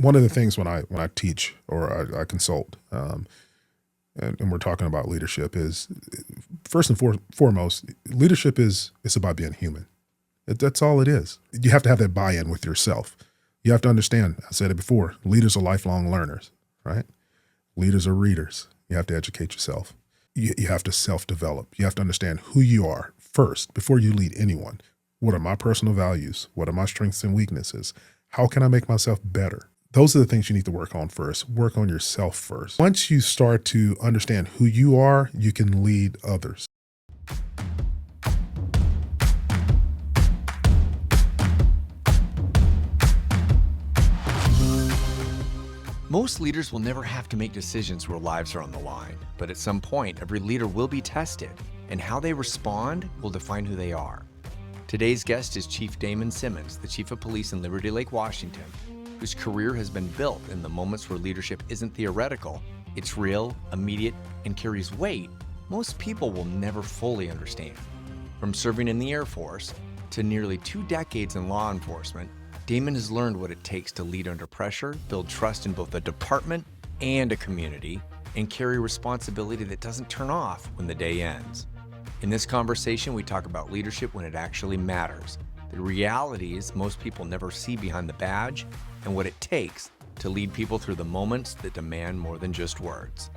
One of the things when I teach or I consult, and we're talking about leadership, is first and foremost, leadership is about being human. That's all it is. You have to have that buy-in with yourself. You have to understand, I said it before, leaders are lifelong learners, right? Leaders are readers. You have to educate yourself. You have to self-develop. You have to understand who you are first before you lead anyone. What are my personal values? What are my strengths and weaknesses? How can I make myself better? Those are the things you need to work on first. Work on yourself first. Once you start to understand who you are, you can lead others. Most leaders will never have to make decisions where lives are on the line, but at some point, every leader will be tested, and how they respond will define who they are. Today's guest is Chief Damon Simmons, the Chief of Police in Liberty Lake, Washington, whose career has been built in the moments where leadership isn't theoretical, it's real, immediate, and carries weight most people will never fully understand. From serving in the Air Force to nearly 2 decades in law enforcement, Damon has learned what it takes to lead under pressure, build trust in both a department and a community, and carry responsibility that doesn't turn off when the day ends. In this conversation, we talk about leadership when it actually matters, the realities most people never see behind the badge, and what it takes to lead people through the moments that demand more than just words.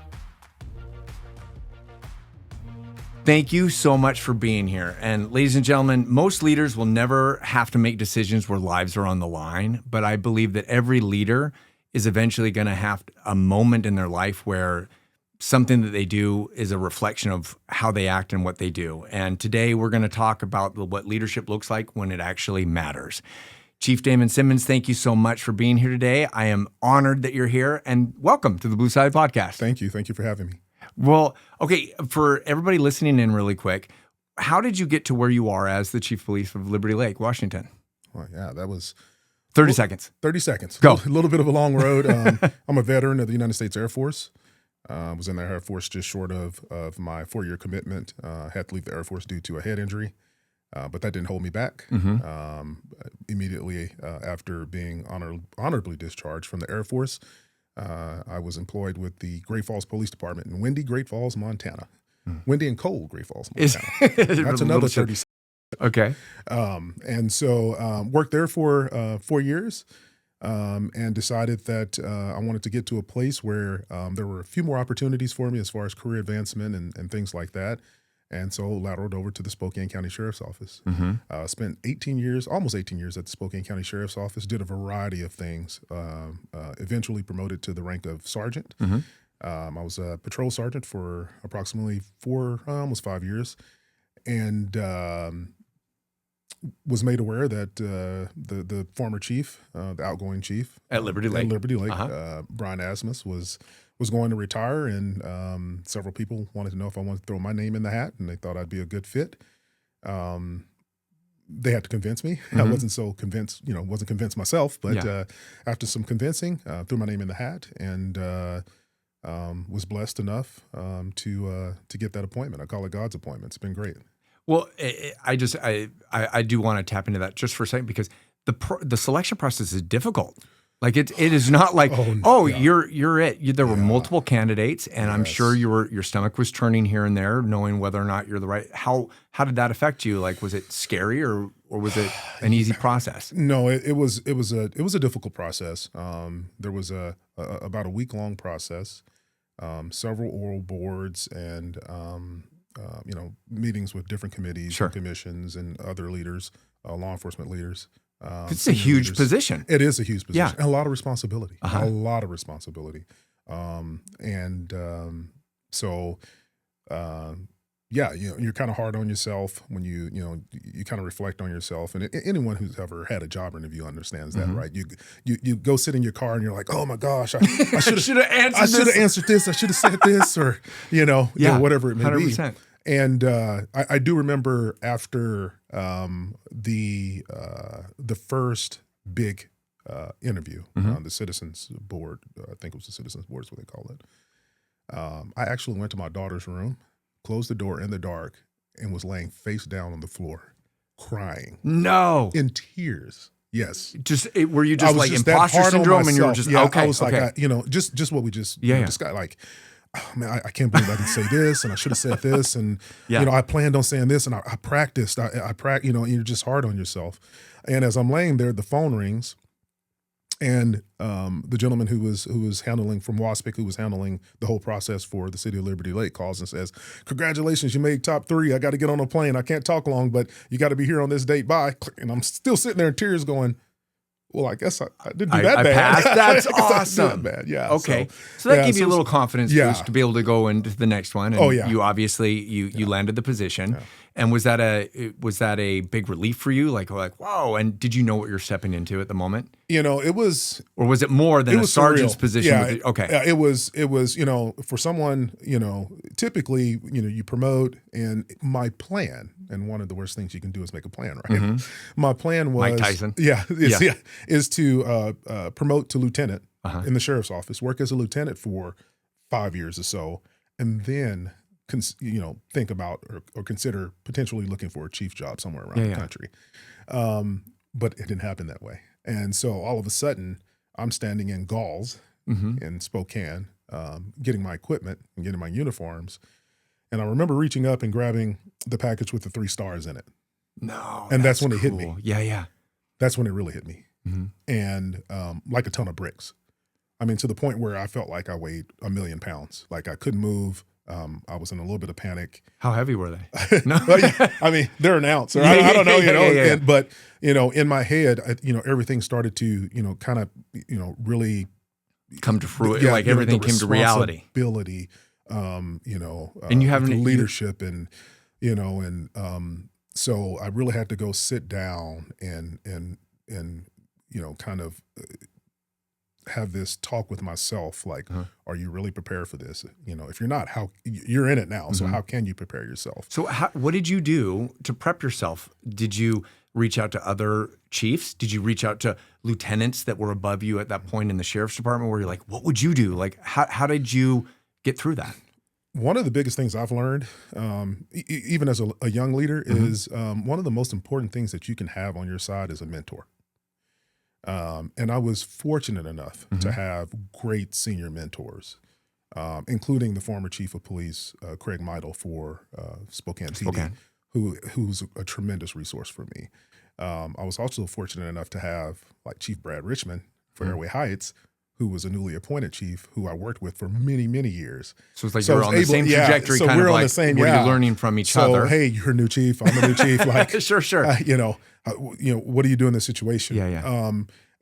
Thank you so much for being here. And ladies and gentlemen, most leaders will never have to make decisions where lives are on the line, but I believe that every leader is eventually going to have a moment in their life where something that they do is a reflection of how they act and what they do. And today we're going to talk about what leadership looks like when it actually matters. Chief Damon Simmons, thank you so much for being here today. I am honored that you're here, and welcome to the Blue Side Podcast. Thank you. Thank you for having me. Well, okay, for everybody listening in really quick, how did you get to where you are as the Chief of Police of Liberty Lake, Washington? Well, yeah, that was 30 seconds. 30 seconds. Go. A little bit of a long road. I'm a veteran of the United States Air Force. I was in the Air Force just short of my 4-year commitment. Had to leave the Air Force due to a head injury, but that didn't hold me back. Immediately after being honorably discharged from the Air Force, I was employed with the Great Falls Police Department in windy Great Falls, Montana. Windy and cold Great Falls, Montana. That's another 30 seconds. Okay. And so worked there for 4 years and decided that I wanted to get to a place where there were a few more opportunities for me as far as career advancement and things like that. And so lateraled over to the Spokane County Sheriff's Office. Spent 18 years, almost 18 years at the Spokane County Sheriff's Office, did a variety of things, eventually promoted to the rank of sergeant. I was a patrol sergeant for approximately almost 5 years, and was made aware that the former chief, the outgoing chief At Liberty Lake, Brian Asmus, was going to retire, and several people wanted to know if I wanted to throw my name in the hat, and they thought I'd be a good fit. They had to convince me. I wasn't so convinced, wasn't convinced myself, but after some convincing, threw my name in the hat, and was blessed enough to get that appointment. I call it God's appointment. It's been great. Well, I do want to tap into that just for a second, because the selection process is difficult. Like it is not like, you're it. There were multiple candidates, and I'm sure your stomach was turning here and there, knowing whether or not you're the right. How did that affect you? Like, was it scary or was it an easy process? No, it was a difficult process. There was about a week-long process, several oral boards, and meetings with different committees and commissions and other leaders, law enforcement leaders. It's a huge position. It is a huge position. Yeah. And a lot of responsibility. A lot of responsibility. You're kind of hard on yourself when you kind of reflect on yourself. And anyone who's ever had a job interview understands that, right? You go sit in your car and you're like, oh my gosh, I should have answered this. I should have said this, or whatever it may 100%. Be. And I do remember after the first big interview on the Citizens Board, I think it was the Citizens Board is what they call it. I actually went to my daughter's room, closed the door in the dark, and was laying face down on the floor, crying. No. In tears. Yes. Were you I just was like just that imposter hard on syndrome and you were myself. just, Yeah, okay. I was okay. like, just what we just Yeah, yeah. discussed. Like, oh, man, I can't believe I didn't say this, and I should have said this, and Yeah. I planned on saying this, and I practiced. I practiced. And you're just hard on yourself. And as I'm laying there, the phone rings, and the gentleman who was handling from Waspic, who was handling the whole process for the City of Liberty Lake, calls and says, "Congratulations, you made top 3. I got to get on a plane. I can't talk long, but you got to be here on this date. Bye." And I'm still sitting there in tears, going, "Well, I guess I didn't do that I bad." passed. That's I guess I awesome. did that bad. Yeah. Okay. So that gave you a little confidence yeah. boost to be able to go into the next one. And Oh, yeah. you obviously you landed the position. Yeah. And was that a big relief for you? Like, whoa. And did you know what you're stepping into at the moment? It was, or was it more than a sergeant's surreal. position? Yeah. Okay. Yeah, it was, for someone, typically, you promote, and my plan, and one of the worst things you can do is make a plan, right? Mm-hmm. My plan was, Mike Tyson. Is to promote to lieutenant in the sheriff's office, work as a lieutenant for 5 years or so, and then think about or consider potentially looking for a chief job somewhere around the country. But it didn't happen that way. And so all of a sudden, I'm standing in Galls in Spokane, getting my equipment and getting my uniforms. And I remember reaching up and grabbing the package with the 3 stars in it. No. And that's when it cool. hit me. Yeah, yeah. That's when it really hit me. Mm-hmm. And like a ton of bricks. I mean, to the point where I felt like I weighed 1,000,000 pounds. Like I couldn't move. I was in a little bit of panic. How heavy were they? No. I mean, they're an ounce. Or Yeah, I don't know, yeah. But, in my head, everything started to, kind of, really come to fruition. Like everything came to reality. Responsibility, and you have leadership and so I really had to go sit down and kind of have this talk with myself, like, are you really prepared for this? If you're not, how you're in it now. So how can you prepare yourself? So what did you do to prep yourself? Did you reach out to other chiefs? Did you reach out to lieutenants that were above you at that point in the sheriff's department where you're like, what would you do? Like, how did you get through that? One of the biggest things I've learned, even as a young leader, is one of the most important things that you can have on your side is a mentor. And I was fortunate enough to have great senior mentors, including the former chief of police, Craig Meidel for Spokane PD, who's a tremendous resource for me. I was also fortunate enough to have like Chief Brad Richmond for Airway Heights, who was a newly appointed chief, who I worked with for many, many years. So it's like you're on the same trajectory, so kind we're of on like, the same, were you learning from each other? So, hey, you're a new chief, I'm a new chief. Like, sure. What do you do in this situation? Yeah.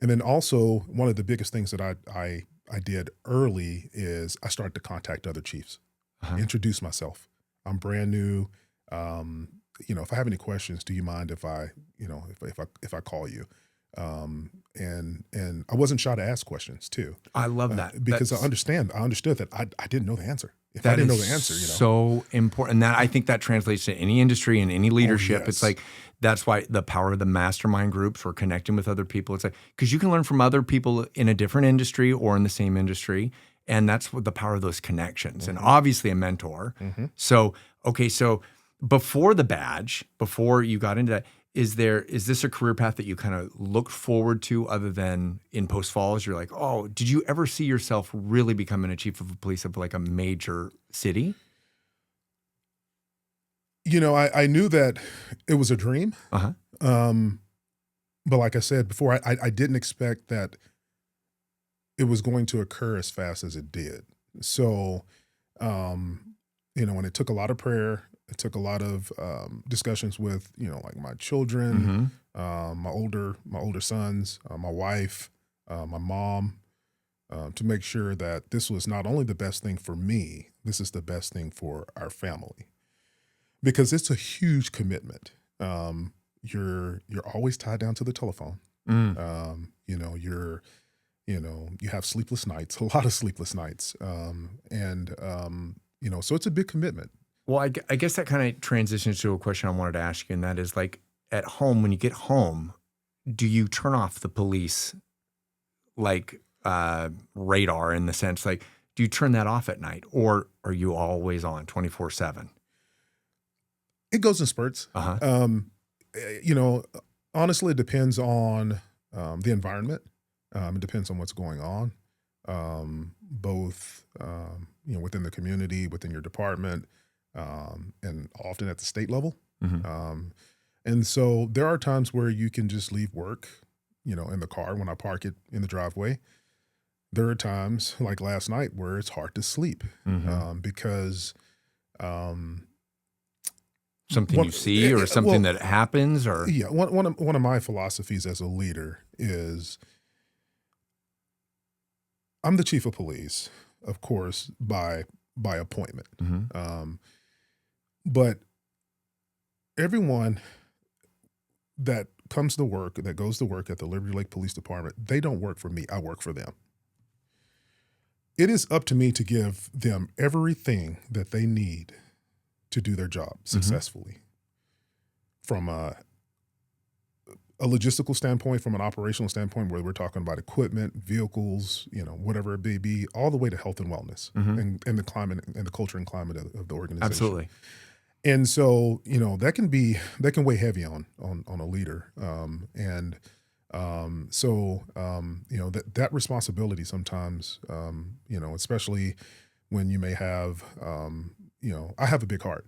And then also one of the biggest things that I did early is I started to contact other chiefs, introduce myself. I'm brand new. If I have any questions, do you mind if I call you? And I wasn't shy to ask questions too. I love that because I understood that I didn't know the answer. If I didn't know the answer, so important. And that I think that translates to any industry and any leadership. Oh, yes. It's like, that's why the power of the mastermind groups or connecting with other people. It's like, because you can learn from other people in a different industry or in the same industry. And that's what the power of those connections and obviously a mentor. So before the badge, before you got into that, is this a career path that you kind of looked forward to other than in Post Falls? You're like, oh, did you ever see yourself really becoming a chief of police of like a major city? I knew that it was a dream. But like I said before, I didn't expect that it was going to occur as fast as it did. So, and it took a lot of prayer. It took a lot of discussions with, like my children, my older sons, my wife, my mom, to make sure that this was not only the best thing for me, this is the best thing for our family. Because it's a huge commitment. You're always tied down to the telephone. You have sleepless nights, a lot of sleepless nights. So it's a big commitment. Well, I guess that kind of transitions to a question I wanted to ask you, and that is like at home, when you get home, do you turn off the police like radar in the sense, like, do you turn that off at night or are you always on 24/7? It goes in spurts. Honestly, it depends on the environment. It depends on what's going on, both within the community, within your department, and often at the state level. And so there are times where you can just leave work, in the car when I park it in the driveway. There are times like last night where it's hard to sleep because something you see or something that happens, or one of my philosophies as a leader is I'm the chief of police, of course, by appointment. But everyone that comes to work, that goes to work at the Liberty Lake Police Department, they don't work for me. I work for them. It is up to me to give them everything that they need to do their job successfully. From a logistical standpoint, from an operational standpoint, where we're talking about equipment, vehicles, whatever it may be, all the way to health and wellness and the climate and the culture and climate of the organization. Absolutely. And so, that can weigh heavy on a leader. That responsibility sometimes, especially when you may have, I have a big heart.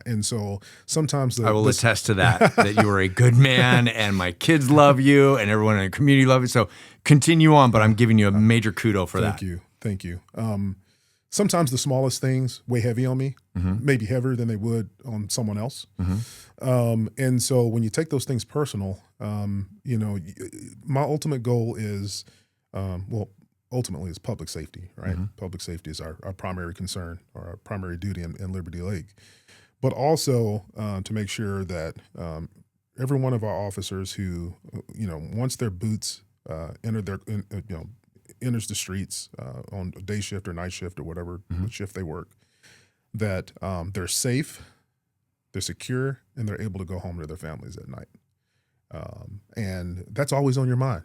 And so sometimes I will attest to that you are a good man and my kids love you and everyone in the community love you. So continue on, but I'm giving you a major kudo for that. Thank you. Sometimes the smallest things weigh heavy on me, maybe heavier than they would on someone else. And so when you take those things personal, my ultimate goal is, ultimately is public safety, right? Public safety is our primary concern or our primary duty in Liberty Lake. But also to make sure that every one of our officers who, once their boots enters the streets on a day shift or night shift or whatever shift they work, that they're safe, they're secure, and they're able to go home to their families at night. And that's always on your mind.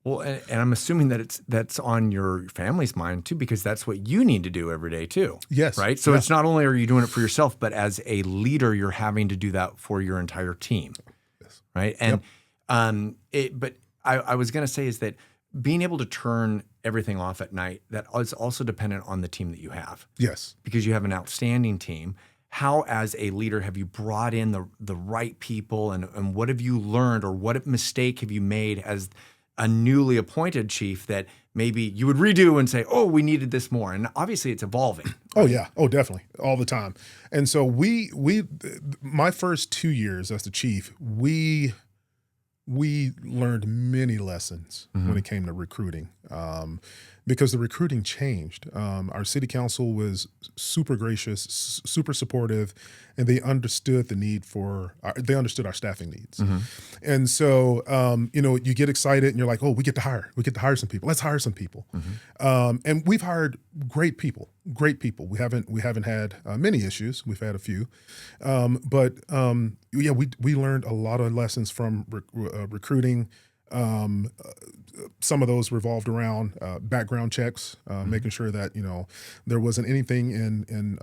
Well, and I'm assuming that that's on your family's mind too, because that's what you need to do every day too. Yes. Right? So it's not only are you doing it for yourself, but as a leader, you're having to do that for your entire team. Yes. Right? And but I was going to say is that being able to turn everything off at night, that is also dependent on the team that you have. Yes. Because you have an outstanding team. How, as a leader, have you brought in the right people, and what have you learned, or what mistake have you made as a newly appointed chief that maybe you would redo and say, oh, we needed this more? And obviously it's evolving. Right? Oh yeah. Oh, definitely. All the time. And so my first 2 years as the chief, we learned many lessons when it came to recruiting, because the recruiting changed. Our city council was super gracious, super supportive, and they understood they understood our staffing needs. And so, you get excited and you're like, oh, we get to hire some people. Let's hire some people. And we've hired great people. We haven't had many issues. We've had a few, but we learned a lot of lessons from recruiting. Some of those revolved around background checks, making sure that there wasn't anything in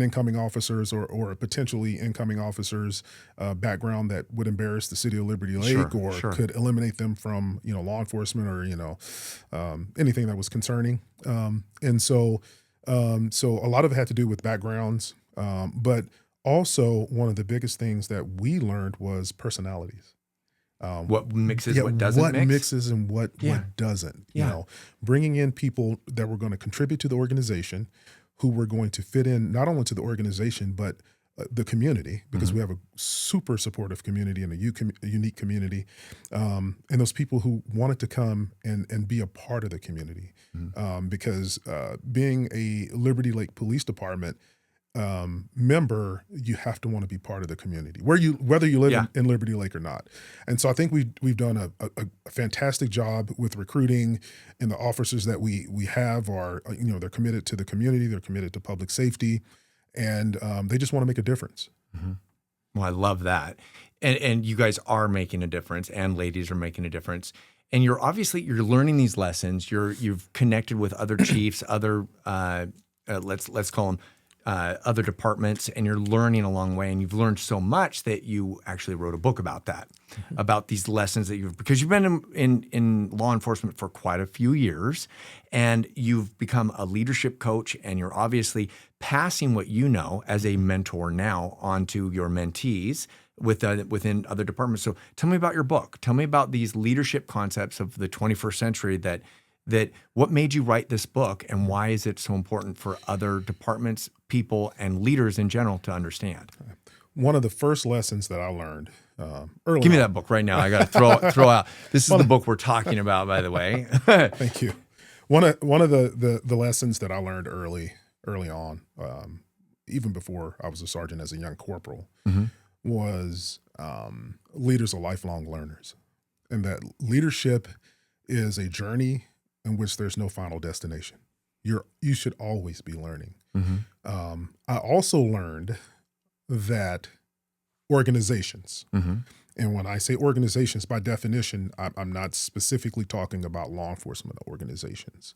incoming officers or potentially incoming officers' background that would embarrass the city of Liberty Lake could eliminate them from law enforcement or anything that was concerning. And so a lot of it had to do with backgrounds, but also one of the biggest things that we learned was personalities. What mixes, what doesn't mix? What mixes and what doesn't. Bringing in people that were going to contribute to the organization, who were going to fit in not only to the organization, but the community, because we have a super supportive community and a unique community, and those people who wanted to come and be a part of the community. Because being a Liberty Lake Police Department member, you have to want to be part of the community, whether you live in Liberty Lake or not. And so I think we've done a fantastic job with recruiting, and the officers that we have are they're committed to the community, they're committed to public safety, and they just want to make a difference. Well, I love that, and you guys are making a difference, and ladies are making a difference. And you're learning these lessons. You've connected with other chiefs, other let's call them other departments, and you're learning along the way. And you've learned so much that you actually wrote a book about that, about these lessons that because you've been in law enforcement for quite a few years, and you've become a leadership coach, and you're obviously passing what you know as a mentor now onto your mentees within other departments. So tell me about your book. Tell me about these leadership concepts of the 21st century that what made you write this book, and why is it so important for other departments, people, and leaders in general to understand? One of the first lessons that I learned early Give me on- that book right now. I got to throw out. This is the book we're talking about, by the way. Thank you. One of the lessons that I learned early on, even before I was a sergeant as a young corporal, was leaders are lifelong learners, and that leadership is a journey in which there's no final destination. You should always be learning. I also learned that organizations, and when I say organizations, by definition, I'm not specifically talking about law enforcement organizations.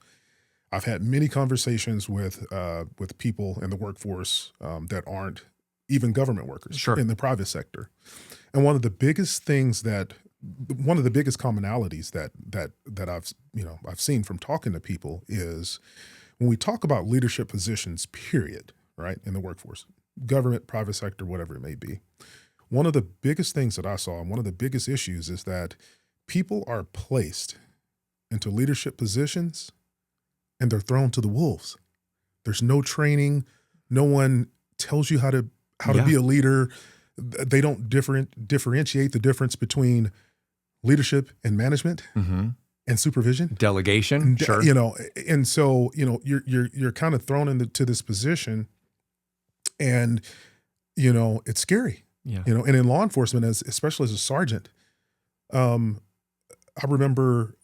I've had many conversations with people in the workforce that aren't even government workers in the private sector, and one of the biggest commonalities that I've seen from talking to people is when we talk about leadership positions, period, right, in the workforce, government, private sector, whatever it may be. One of the biggest things that I saw, and one of the biggest issues, is that people are placed into leadership positions and they're thrown to the wolves. There's no training. No one tells you how to be a leader. They don't differentiate the difference between leadership and management and supervision, delegation, sure. And so you're kind of thrown into this position, and it's scary. And in law enforcement, especially as a sergeant, I remember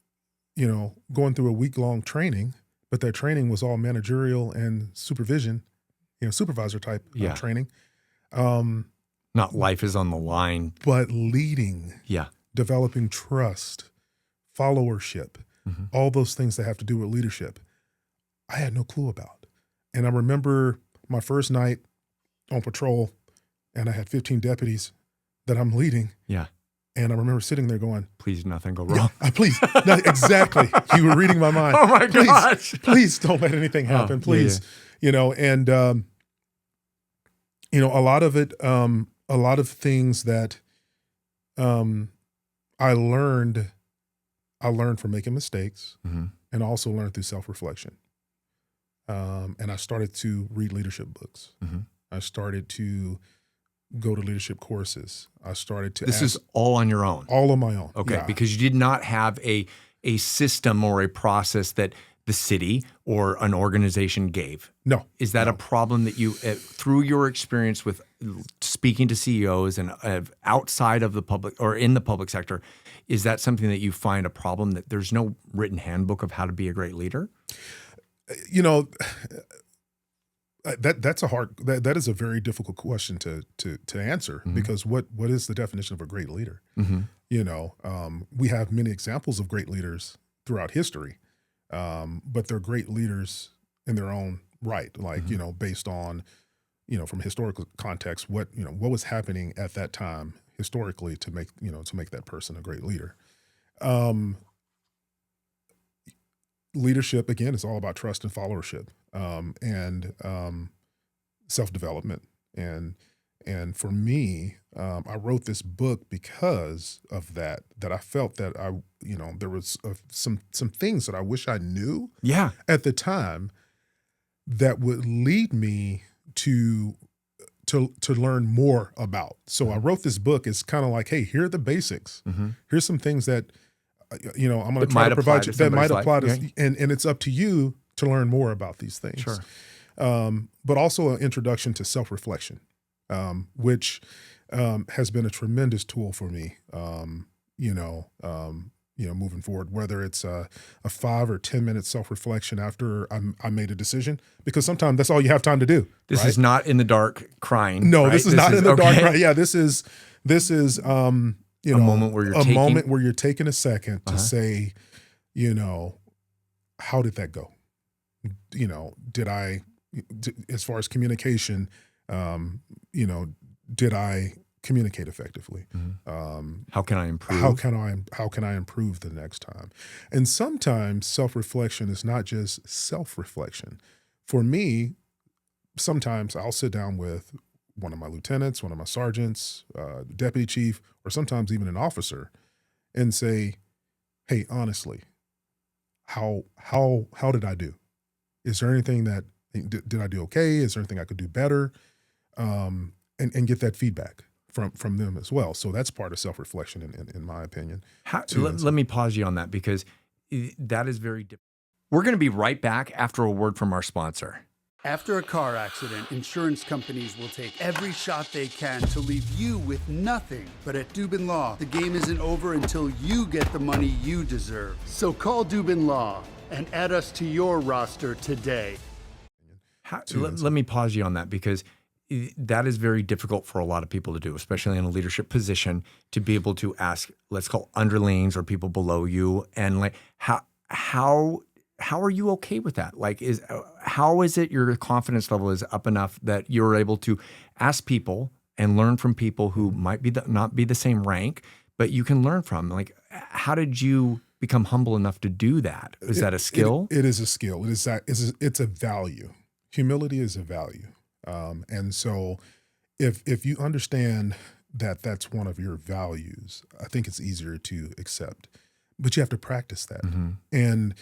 going through a week-long training, but that training was all managerial and supervision, supervisor type training. Not life is on the line, but leading, developing trust, followership, all those things that have to do with leadership, I had no clue about. And I remember my first night on patrol, and I had 15 deputies that I'm leading. Yeah. And I remember sitting there going, please, nothing go wrong. Please. No, exactly. You were reading my mind. Oh my gosh. Please don't let anything happen. Please. And a lot of it, a lot of things that I learned from making mistakes, and also learned through self-reflection. And I started to read leadership books. I started to go to leadership courses. I started to This is all on your own? All on my own. Okay, because you did not have a system or a process that the city or an organization gave. No. Is that a problem that you, through your experience with speaking to CEOs and outside of the public or in the public sector, is that something that you find a problem, that there's no written handbook of how to be a great leader? That is a very difficult question to answer, because what is the definition of a great leader? We have many examples of great leaders throughout history, but they're great leaders in their own right, like based on from historical context, what was happening at that time historically to make that person a great leader. Leadership, again, is all about trust and followership, and self-development. And for me, I wrote this book because of that I felt that there was some things that I wish I knew at the time that would lead me to learn more about. So I wrote this book. It's kind of like, hey, here are the basics. Here's some things that I'm going to try to provide you that might apply to, and it's up to you to learn more about these things. Sure. But also an introduction to self-reflection, which has been a tremendous tool for me. Moving forward, whether it's a 5 or 10 minute self-reflection after I made a decision, because sometimes that's all you have time to do. This is not in the dark crying. No, right? this is not in the dark crying. Yeah, this is a moment where you're taking a second to say, how did that go? Did I as far as communication, you know, did I communicate effectively? How can I improve? How can I improve the next time? And sometimes self-reflection is not just self-reflection. For me, sometimes I'll sit down with one of my lieutenants, one of my sergeants, deputy chief, or sometimes even an officer, and say, "Hey, honestly, how did I do? Is there anything that did I do okay? Is there anything I could do better?" And get that feedback from them as well. So that's part of self-reflection, in my opinion. Let me pause you on that, because that is very different. We're going to be right back after a word from our sponsor. After a car accident, insurance companies will take every shot they can to leave you with nothing. But at Dubin Law, the game isn't over until you get the money you deserve. So call Dubin Law and add us to your roster today. Let me pause you on that, because that is very difficult for a lot of people to do, especially in a leadership position, to be able to ask, let's call underlings or people below you, and like how are you okay with that? Like, how is it your confidence level is up enough that you're able to ask people and learn from people who might be not be the same rank, but you can learn from? Like, how did you become humble enough to do that? Is that a skill? It is a skill. It's a value. Humility is a value. And so if you understand that that's one of your values, I think it's easier to accept, but you have to practice that. And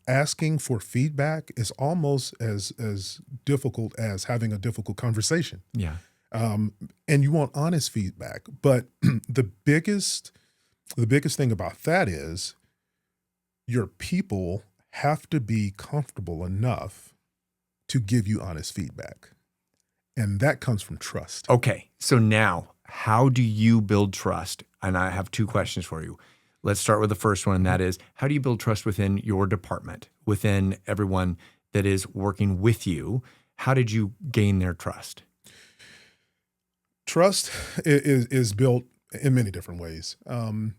asking for feedback is almost as difficult as having a difficult conversation. Yeah. And you want honest feedback, but the biggest thing about that is your people have to be comfortable enough to give you honest feedback. And that comes from trust. Okay. So now, how do you build trust? And I have two questions for you. Let's start with the first one, and that is, how do you build trust within your department, within everyone that is working with you? How did you gain their trust? Trust is built in many different ways. One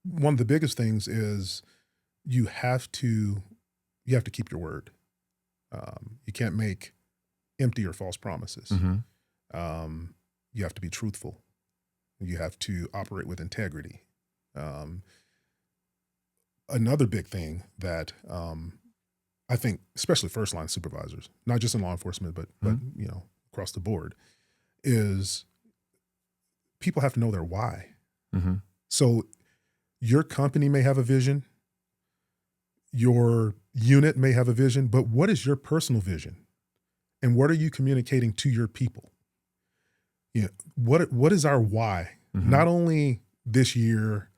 of the biggest things is you have to keep your word. You can't make empty or false promises. You have to be truthful. You have to operate with integrity. Another big thing that I think, especially first line supervisors, not just in law enforcement, but you know, across the board, is people have to know their why. So your company may have a vision, your unit may have a vision, but what is your personal vision? And what are you communicating to your people? You know, what is our why? Not only this year,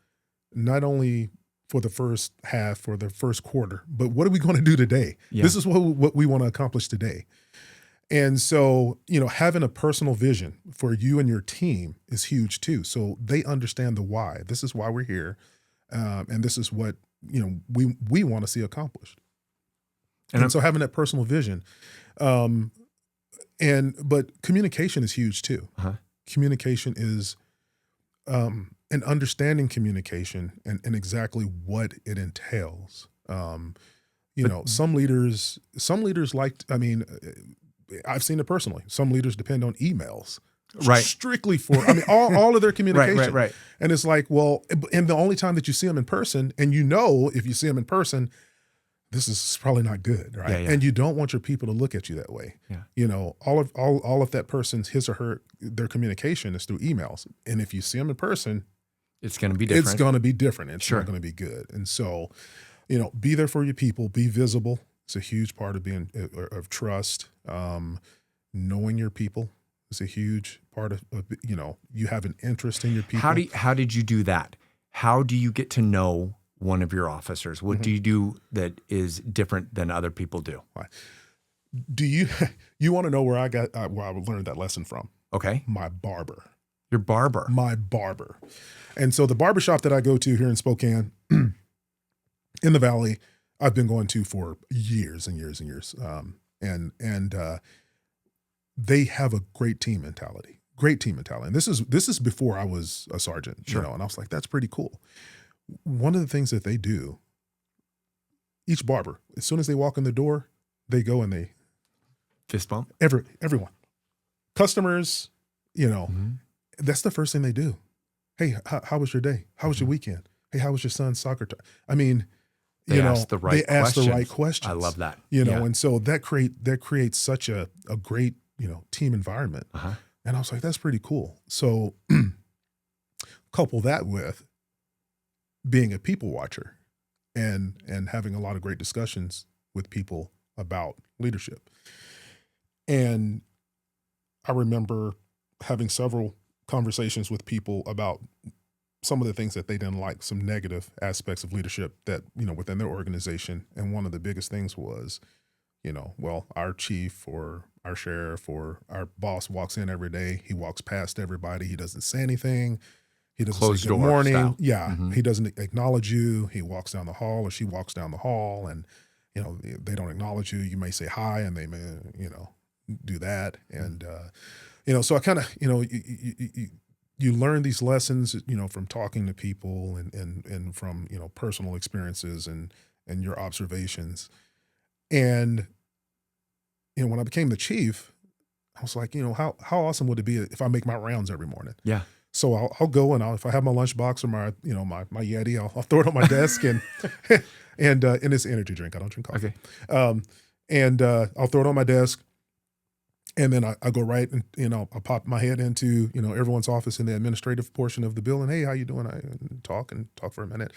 not only for the first half or the first quarter, but what are we going to do today? Yeah. This is what we want to accomplish today. And so, you know, having a personal vision for you and your team is huge too. So they understand the why. This is why we're here. And this is what, you know, we want to see accomplished. And so having that personal vision, but communication is huge too. Communication is, and understanding communication and exactly what it entails. You know, some leaders I've seen it personally. Some leaders depend on emails, strictly for, all of their communication. Right. And it's like, well, and the only time that you see them in person, and you know, if you see them in person, this is probably not good, right? Yeah. And you don't want your people to look at you that way. Yeah. You know, all of that person's, his or her, their communication is through emails. And if you see them in person, it's going to be different. It's going to be different. It's Sure. not going to be good. And so, you know, be there for your people, be visible. It's a huge part of being of trust. Knowing your people is a huge part of, you know, you have an interest in your people. How did you do that? How do you get to know one of your officers? What do you do that is different than other people do? Do you want to know where I learned that lesson from? Okay. My barber. Your barber. My barber. And so the barbershop that I go to here in Spokane, in the Valley, I've been going to for years and years and years. And they have a great team mentality. And this is before I was a sergeant, Sure. you know, and I was like, that's pretty cool. One of the things that they do, each barber, as soon as they walk in the door, they go and they Fist bump. everyone, customers, Mm-hmm. that's the first thing they do. Hey, how was your day? How was your weekend? Hey, how was your son's soccer time? I mean, They ask the right questions. I love that. And so that creates such a great, team environment. Uh-huh. And I was like, that's pretty cool. So couple that with being a people watcher and having a lot of great discussions with people about leadership. And I remember having several conversations with people about some of the things that they didn't like, some negative aspects of leadership that, within their organization. And one of the biggest things was, our chief or our sheriff or our boss walks in every day. He walks past everybody. He doesn't say anything. He doesn't Closed say good door morning. style. Yeah. Mhm. He doesn't acknowledge you. He walks down the hall or she walks down the hall and, they don't acknowledge you. You may say hi and they may, do that. And, so I kind of, you learn these lessons, from talking to people and from, personal experiences and your observations. And, when I became the chief, I was like, how awesome would it be if I make my rounds every morning? Yeah. So I'll go and if I have my lunchbox or my, my Yeti, I'll throw it on my desk and, and it's an energy drink. I don't drink coffee. Okay. I'll throw it on my desk. And then I go right and, I pop my head into, everyone's office in the administrative portion of the building. Hey, how you doing? I talk for a minute.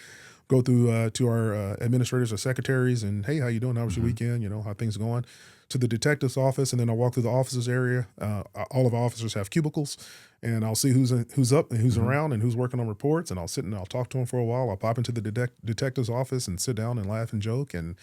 Go through to our administrators or secretaries and, hey, how you doing? How was your weekend? How things going? To the detective's office, and then I walk through the officers area. All of our officers have cubicles, and I'll see who's up and who's around and who's working on reports, and I'll sit and I'll talk to them for a while. I'll pop into the detective's office and sit down and laugh and joke, and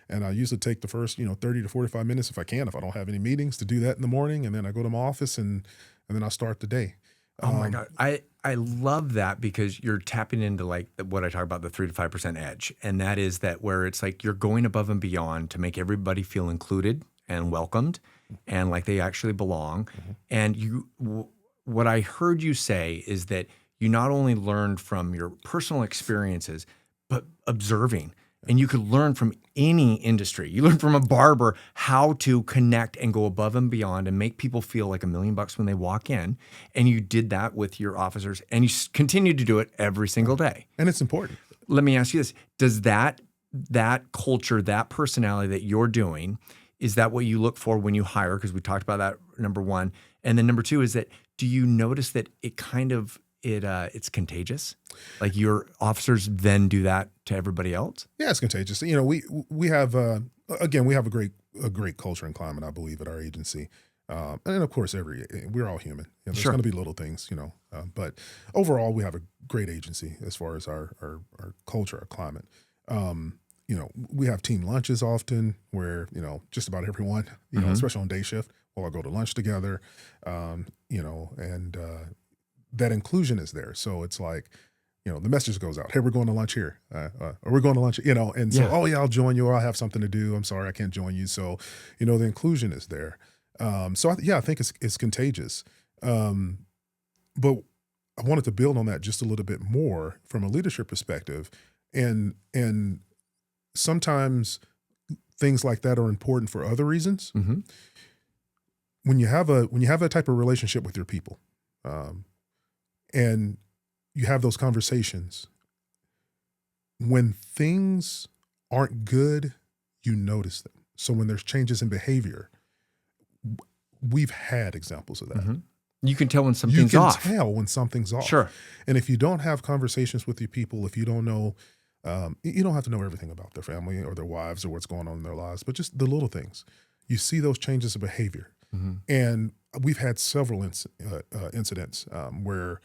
I usually take the first 30 to 45 minutes if I can, if I don't have any meetings, to do that in the morning, and then I go to my office and then I start the day. Oh my God. I love that because you're tapping into like what I talk about, the 3 to 5% edge. And that is that where it's like you're going above and beyond to make everybody feel included and welcomed and like they actually belong. Mm-hmm. And what I heard you say is that you not only learned from your personal experiences, but observing. And you could learn from any industry. You learn from a barber how to connect and go above and beyond and make people feel like $1 million when they walk in. And you did that with your officers, and you continue to do it every single day. And it's important. Let me ask you this: does that culture, that personality that you're doing, is that what you look for when you hire? Because we talked about that, number one, and then number two is that do you notice that it kind of it's contagious? Like your officers then do that to everybody else? Yeah, it's contagious. We have again, we have a great culture and climate, I believe, at our agency. And of course, we're all human. There's Sure. going to be little things, but overall, we have a great agency as far as our culture, our climate. We have team lunches often where, just about everyone, especially on day shift, we'll all go to lunch together, and that inclusion is there. So it's like, the message goes out, hey, we're going to lunch here, or we're going to lunch, and so, oh yeah, I'll join you, or I'll have something to do. I'm sorry, I can't join you. So, the inclusion is there. So I think it's contagious. But I wanted to build on that just a little bit more from a leadership perspective. And sometimes things like that are important for other reasons. Mm-hmm. When you have that type of relationship with your people, and you have those conversations, when things aren't good, you notice them. So when there's changes in behavior, we've had examples of that. Mm-hmm. You can tell when something's off. You can tell when something's off. Sure. And if you don't have conversations with your people, if you don't know, you don't have to know everything about their family or their wives or what's going on in their lives, but just the little things. You see those changes of behavior. Mm-hmm. And we've had several incidents where,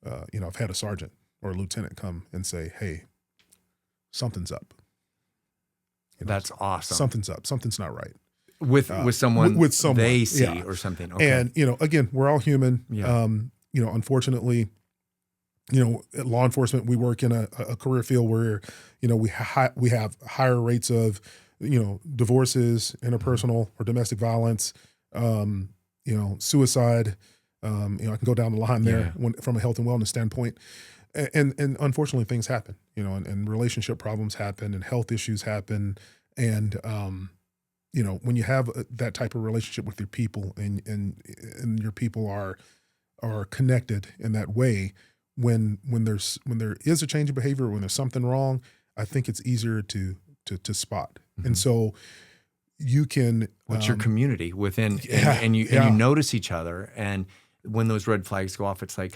I've had a sergeant or a lieutenant come and say, hey, something's up. That's awesome. Something's up. Something's not right. With someone they see, yeah. or something. Okay. And, again, we're all human. Yeah. Unfortunately, at law enforcement, we work in a career field where, we have higher rates of, divorces, interpersonal or domestic violence, suicide. I can go down the line there from a health and wellness standpoint. And unfortunately things happen, and relationship problems happen and health issues happen. And, when you have that type of relationship with your people, and your people are connected in that way, when there is a change of behavior, when there's something wrong, I think it's easier to spot. And so you can What's your community within, Yeah, and you yeah. notice each other, and when those red flags go off, it's like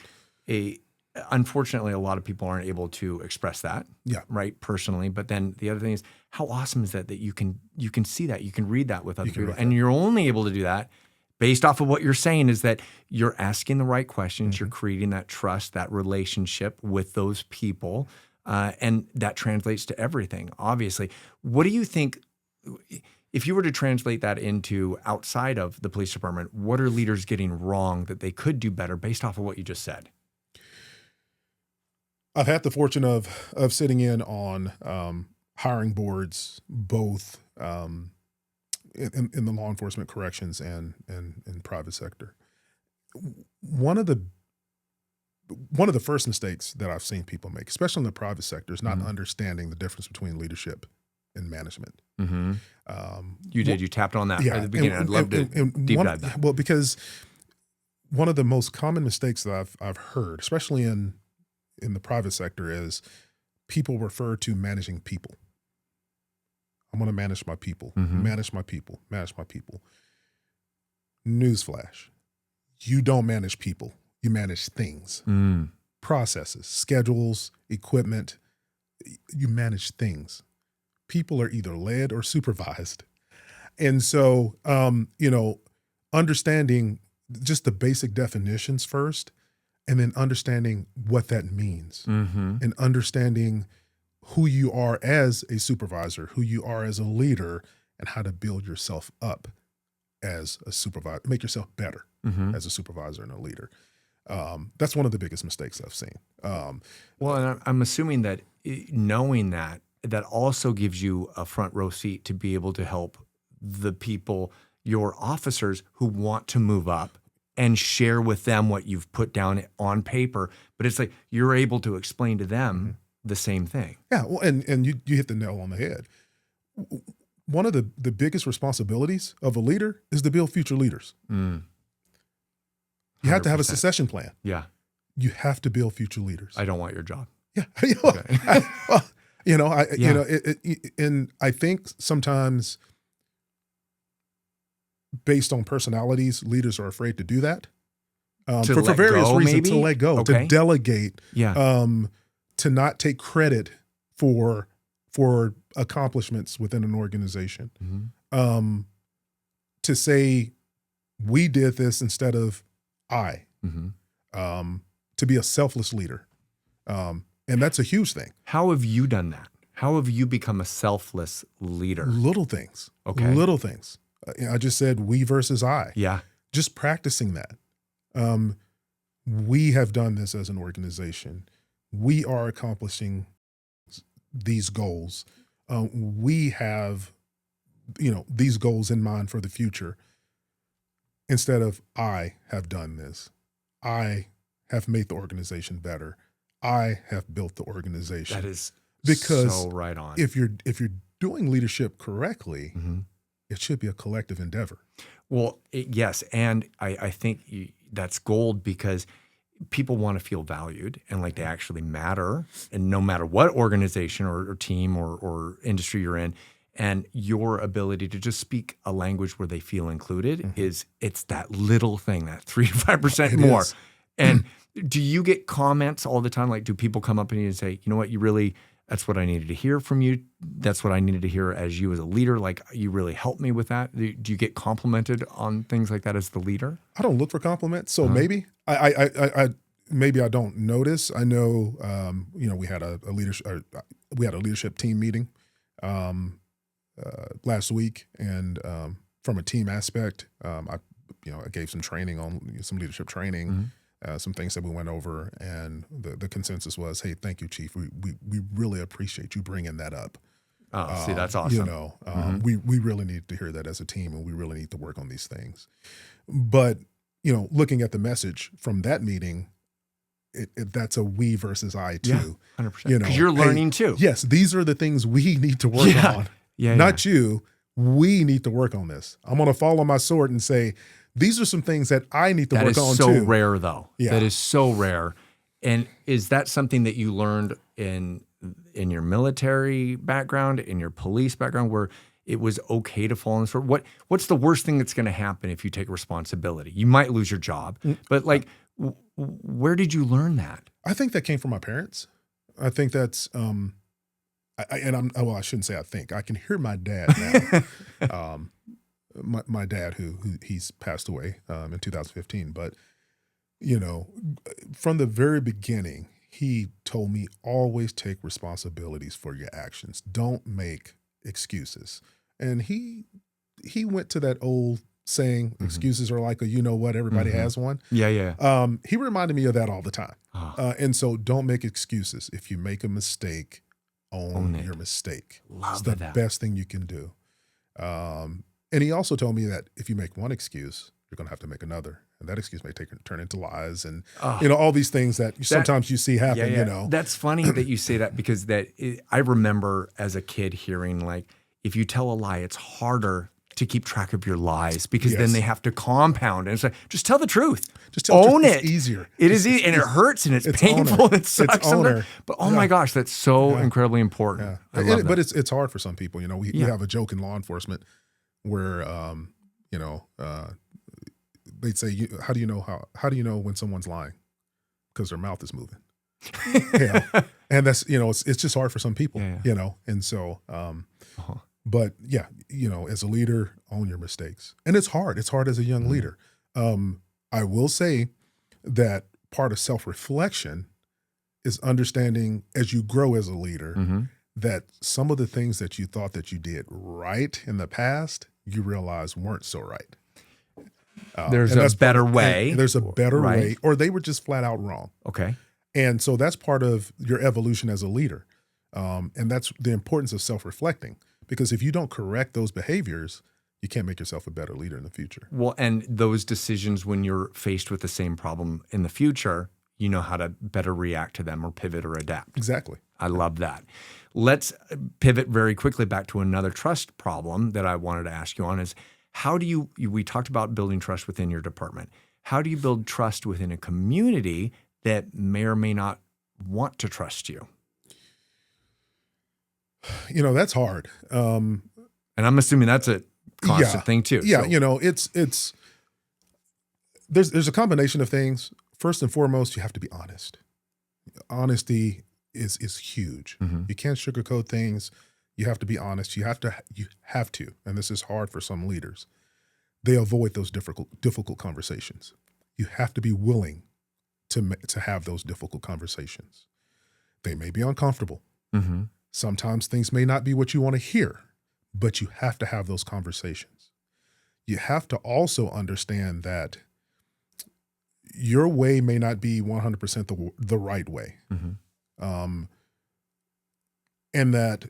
unfortunately a lot of people aren't able to express that, Yeah. right, personally. But then the other thing is, how awesome is that you can see that, you can read that with other can people, read and that. you're only able to do that based off of what you're saying, is that you're asking the right questions, you're creating that trust, that relationship with those people, and that translates to everything, obviously. What do you think, if you were to translate that into outside of the police department, what are leaders getting wrong that they could do better based off of what you just said? I've had the fortune of sitting in on hiring boards, both in the law enforcement, corrections, and private sector. One of the first mistakes that I've seen people make, especially in the private sector, is not understanding the difference between leadership and management. Mm-hmm. You tapped on that Yeah, at the beginning. I'd love to deep dive that. Well, because one of the most common mistakes that I've heard, especially in the private sector, is people refer to managing people. I'm going to manage my people, manage my people, manage my people. Newsflash: you don't manage people, you manage things, processes, schedules, equipment. You manage things. People are either led or supervised. And so, understanding just the basic definitions first, and then understanding what that means, and understanding who you are as a supervisor, who you are as a leader, and how to build yourself up as a supervisor, make yourself better as a supervisor and a leader. That's one of the biggest mistakes I've seen. Well, and I'm assuming that knowing that also gives you a front row seat to be able to help the people, your officers, who want to move up, and share with them what you've put down on paper. But it's like you're able to explain to them the same thing. Yeah, well, and you hit the nail on the head. One of the biggest responsibilities of a leader is to build future leaders. You have to have a 100%. succession plan. Yeah. You have to build future leaders. I don't want your job. Yeah. Okay. And I think sometimes, based on personalities, leaders are afraid to do that. For let various go, reasons, maybe? to let go, Okay. to delegate, Yeah. to not take credit for accomplishments within an organization. To say, we did this instead of I. To be a selfless leader. And that's a huge thing. How have you done that? How have you become a selfless leader? Little things. Okay. Little things. I just said we versus I. Yeah. Just practicing that. We have done this as an organization. We are accomplishing these goals. We have, these goals in mind for the future. Instead of I have done this. I have made the organization better. I have built the organization. That is because so right on. If you're doing leadership correctly, it should be a collective endeavor. Well, yes, and I think that's gold, because people want to feel valued and like they actually matter, and no matter what organization or team or industry you're in, and your ability to just speak a language where they feel included it's that little thing, that 3 to 5% more. Is. And do you get comments all the time? Like, do people come up to you and say, you know what, that's what I needed to hear from you. That's what I needed to hear as you as a leader. Like, you really helped me with that. Do you get complimented on things like that as the leader? I don't look for compliments, so maybe maybe I don't notice. I know, we had a leadership team meeting last week, and from a team aspect, I gave some training on some leadership training. Some things that we went over, and the consensus was, hey, thank you, Chief. We really appreciate you bringing that up. Oh, see, that's awesome. We really need to hear that as a team, and we really need to work on these things. But, looking at the message from that meeting, that's a we versus I too. Yeah, 100%. Because you're learning too. Yes, these are the things we need to work on. Yeah, not you. we need to work on this. I'm going to fall on my sword and say, these are some things that I need to That work is on so too. rare, though. Yeah. That is so rare. And is that something that you learned in your military background, in your police background, where it was okay to fall on the sword? What's the worst thing that's going to happen if you take responsibility? You might lose your job, but like, where did you learn that? I think that came from my parents. I think that's, I shouldn't say I think. I can hear my dad now. My dad, who he's passed away in 2015, but you know, from the very beginning, he told me always take responsibilities for your actions. Don't make excuses. And he went to that old saying, excuses are like a you know what, everybody has one. Yeah. He reminded me of that all the time. Oh. And so don't make excuses. If you make a mistake, own your mistake. Love it's the that. best thing you can do. And he also told me that if you make one excuse, you're going to have to make another. And that excuse may turn into lies and, you know, all these things that sometimes you see happen, you know. That's funny that you say that because I remember as a kid hearing like, if you tell a lie, it's harder to keep track of your lies because then they have to compound. And it's like, just tell the truth. Just tell own the it. truth. It's easier. It is easy and it hurts and it's painful and it sucks. It's honor. But oh my gosh, that's so incredibly important. Yeah. I love that. But it's hard for some people. You know, we have a joke in law enforcement where, you know, they'd say, how do you know when someone's lying? Because their mouth is moving. And that's, you know, it's just hard for some people, you know? And so, but yeah, you know, as a leader, own your mistakes. And it's hard. It's hard as a young leader. I will say that part of self-reflection is understanding as you grow as a leader, that some of the things that you thought that you did right in the past, you realize weren't so right. There's a better way. There's a better way, or they were just flat out wrong. Okay. And so that's part of your evolution as a leader. And that's the importance of self-reflecting, because if you don't correct those behaviors, you can't make yourself a better leader in the future. Well, and those decisions when you're faced with the same problem in the future, you know how to better react to them or pivot or adapt. Exactly. I love that. Let's pivot very quickly back to another trust problem that I wanted to ask you on is how do we talked about building trust within your department. How do you build trust within a community that may or may not want to trust you? You know, that's hard. And I'm assuming that's a constant thing too. Yeah. So. You know, there's a combination of things. First and foremost, you have to be honest. Honesty is huge. You can't sugarcoat things. You have to be honest. You have to, and this is hard for some leaders. They avoid those difficult conversations. You have to be willing to have those difficult conversations. They may be uncomfortable. Sometimes things may not be what you want to hear, but you have to have those conversations. You have to also understand that your way may not be 100% the right way. And that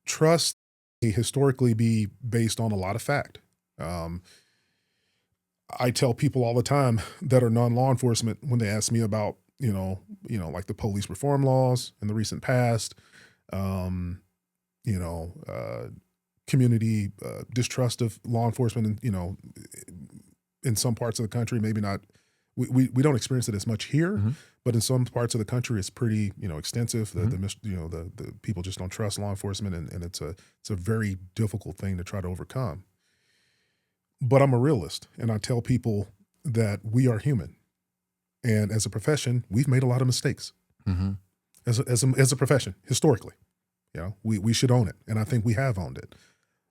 trust may historically be based on a lot of fact. I tell people all the time that are non-law enforcement when they ask me about, you know, like the police reform laws in the recent past, community distrust of law enforcement, and, you know, in some parts of the country, maybe not. We don't experience it as much here, but in some parts of the country, it's pretty, you know, extensive. The people just don't trust law enforcement, and it's a very difficult thing to try to overcome. But I'm a realist, and I tell people that we are human, and as a profession, we've made a lot of mistakes. As a profession, historically, you know, we should own it, and I think we have owned it.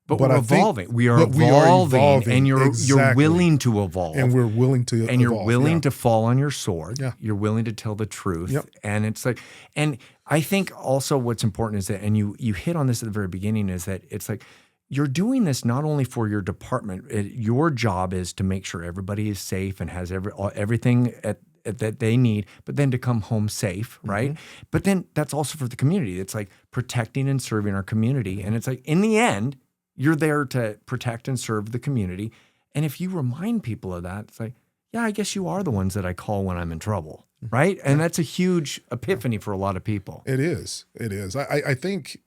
But we're evolving. We are evolving, and you're willing to evolve, and we're willing to, and you're willing to fall on your sword. Yeah. You're willing to tell the truth, and it's like, and I think also what's important is that, and you hit on this at the very beginning, is that it's like you're doing this not only for your department. Your job is to make sure everybody is safe and has everything that they need, but then to come home safe, right? But then that's also for the community. It's like protecting and serving our community, and it's like in the end, you're there to protect and serve the community. And if you remind people of that, it's like, yeah, I guess you are the ones that I call when I'm in trouble, right? And that's a huge epiphany for a lot of people. It is. I think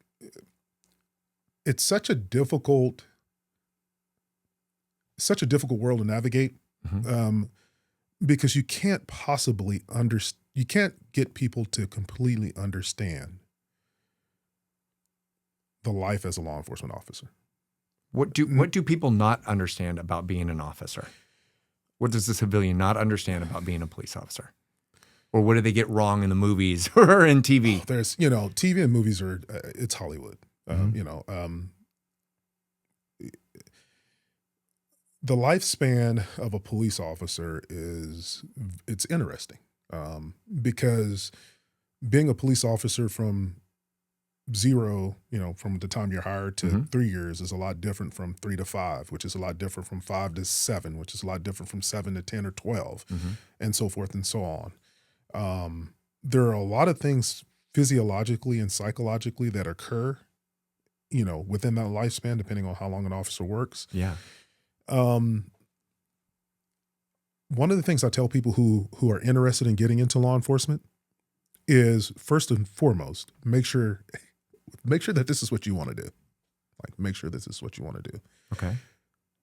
it's such a difficult world to navigate, because you can't possibly you can't get people to completely understand the life as a law enforcement officer. What do people not understand about being an officer? What does the civilian not understand about being a police officer? Or what do they get wrong in the movies or in TV? Oh, there's, TV and movies are, it's Hollywood. The lifespan of a police officer it's interesting, because being a police officer from zero, from the time you're hired to 3 years is a lot different from 3 to 5, which is a lot different from 5 to 7, which is a lot different from 7 to 10 or 12, and so forth and so on. There are a lot of things physiologically and psychologically that occur, within that lifespan, depending on how long an officer works. Yeah. One of the things I tell people who are interested in getting into law enforcement is, first and foremost, make sure that this is what you want to do. Like, make sure this is what you want to do. Okay.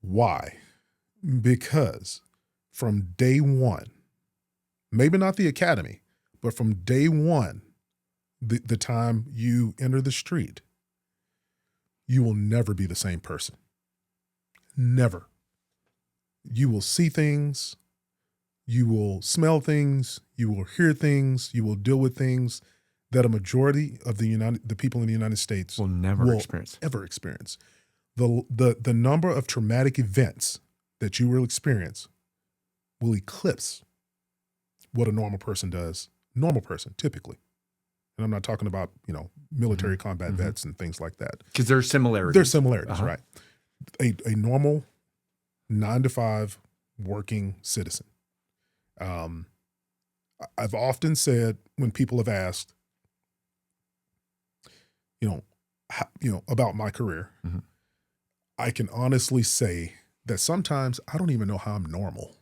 Why? Because from day one, maybe not the academy, but from day one, the time you enter the street, you will never be the same person. Never. You will see things, you will smell things, you will hear things, you will deal with things that a majority of the people in the United States will never experience. Ever experience. The number of traumatic events that you will experience will eclipse what a normal person does. Normal person, typically. And I'm not talking about, military combat vets and things like that. Because there are similarities. There's similarities, right? A normal 9 to 5 working citizen. I've often said, when people have asked, about my career, I can honestly say that sometimes I don't even know how I'm normal.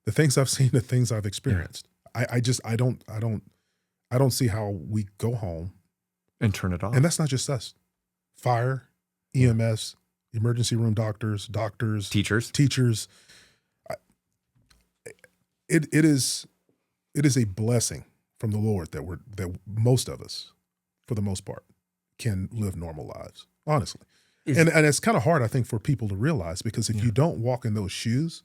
The things I've seen, the things I've experienced, I don't see how we go home and turn it off. And that's not just us. Fire, EMS, emergency room doctors, teachers. It is a blessing from the Lord that most of us, for the most part, can live normal lives, honestly. And it's kind of hard, I think, for people to realize, because if you don't walk in those shoes,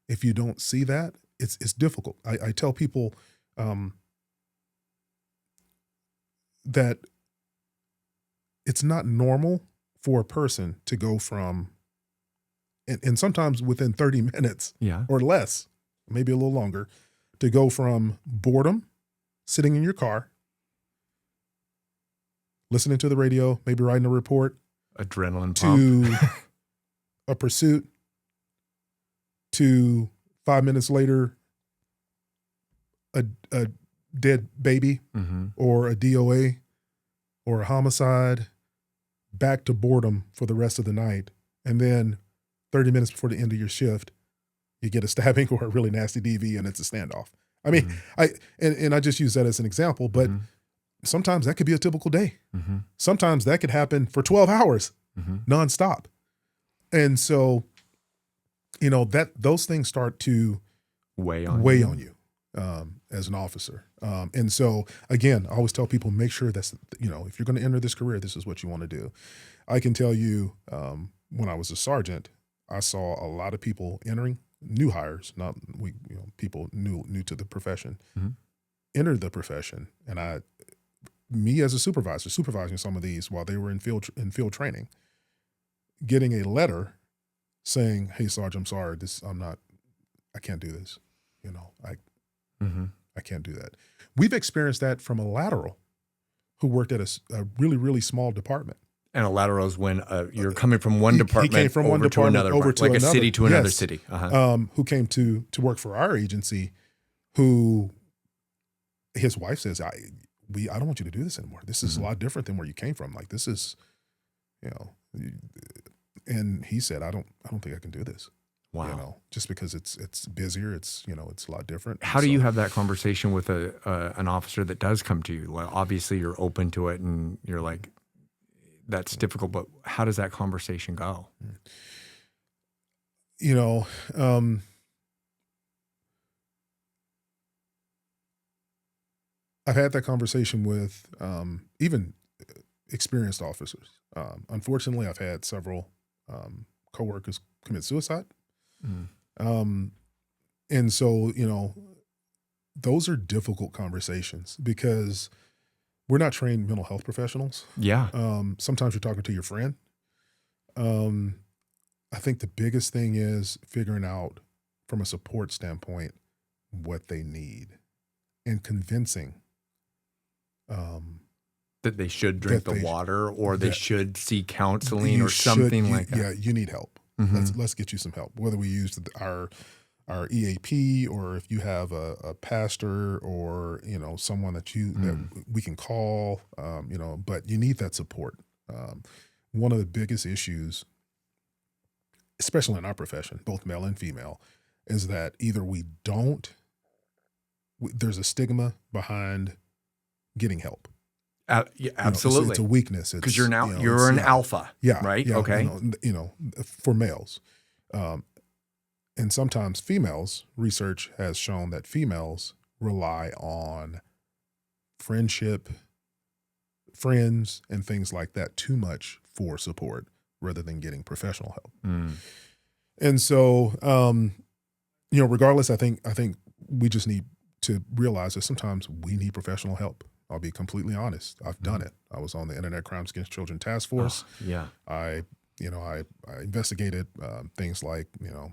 if you don't see that, it's difficult. I tell people that it's not normal for a person to go from, and sometimes within 30 minutes or less, maybe a little longer, to go from boredom, sitting in your car, listening to the radio, maybe writing a report, adrenaline pump, to a pursuit, to 5 minutes later, a dead baby or a DOA or a homicide, back to boredom for the rest of the night. And then 30 minutes before the end of your shift, you get a stabbing or a really nasty DV and it's a standoff. I mean, I just use that as an example, but sometimes that could be a typical day. Sometimes that could happen for 12 hours nonstop. And so, those things start to weigh on you as an officer. And so, again, I always tell people, make sure that's, if you're going to enter this career, this is what you want to do. I can tell you, when I was a sergeant, I saw a lot of people entering, new hires, people new to the profession, enter the profession. And me as a supervisor, supervising some of these while they were in field training, getting a letter saying, "Hey, Sergeant, I'm sorry, I can't do this. I can't do that." We've experienced that from a lateral who worked at a really, really small department. And a lateral is when you're coming from one department he came from one department over to like another. a city to another city. Who came to work for our agency, who his wife says, I don't want you to do this anymore. This is a lot different than where you came from. Like, this is, and he said, I don't think I can do this. Wow. Just because it's busier, it's a lot different. How do you have that conversation with an officer that does come to you? Well, obviously you're open to it and you're like, that's difficult, but how does that conversation go? You know, I've had that conversation with even experienced officers. Unfortunately, I've had several coworkers commit suicide. And so, you know, those are difficult conversations because we're not trained mental health professionals. Yeah. Sometimes you're talking to your friend. I think the biggest thing is figuring out from a support standpoint what they need and convincing that they should drink the water, or they should see counseling or something like that. Yeah, you need help. Let's get you some help. Whether we use our EAP, or if you have a pastor, or you know, someone that we can call, you know, but you need that support. One of the biggest issues, especially in our profession, both male and female, is that either there's a stigma behind getting help. Yeah, absolutely. You know, it's a weakness because you're an alpha. Yeah. Right. Yeah, okay. You know, for males, and sometimes females. Research has shown that females rely on friendship, friends, and things like that too much for support, rather than getting professional help. And so, you know, regardless, I think we just need to realize that sometimes we need professional help. I'll be completely honest. I've done it. I was on the Internet Crimes Against Children Task Force. Yeah. I investigated things like, you know,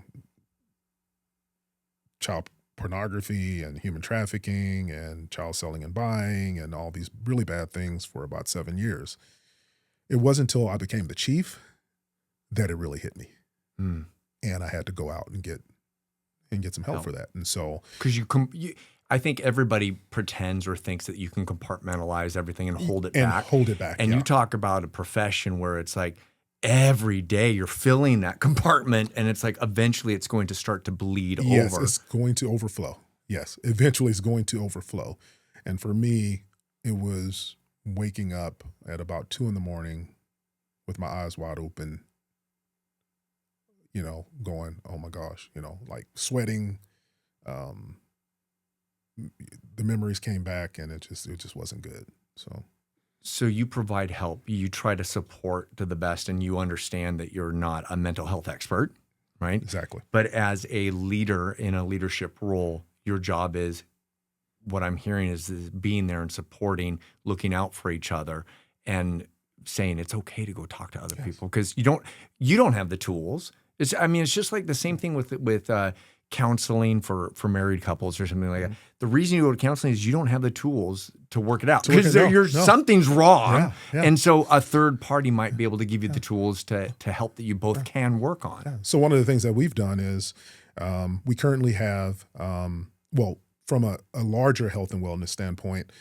child pornography and human trafficking and child selling and buying and all these really bad things for about 7 years. It wasn't until I became the chief that it really hit me. And I had to go out and get some help for that. And so, because I think everybody pretends or thinks that you can compartmentalize everything and hold it back. And you talk about a profession where it's like every day you're filling that compartment, and it's like eventually it's going to start to bleed over. Yes, it's going to overflow. Yes, eventually it's going to overflow. And for me, it was waking up at about 2 a.m. with my eyes wide open, you know, going, oh my gosh, you know, like sweating. The memories came back, and it just wasn't good. So you provide help. You try to support to the best, and you understand that you're not a mental health expert, right? Exactly. But as a leader in a leadership role, your job is, what I'm hearing is being there and supporting, looking out for each other, and saying it's okay to go talk to other people, because you don't have the tools. It's just like the same thing with counseling for married couples or something like that. The reason you go to counseling is you don't have the tools to work it out, because something's wrong. Yeah. And so a third party might be able to give you the tools to help that you both can work on. Yeah. So one of the things that we've done is we currently have, from a larger health and wellness standpoint,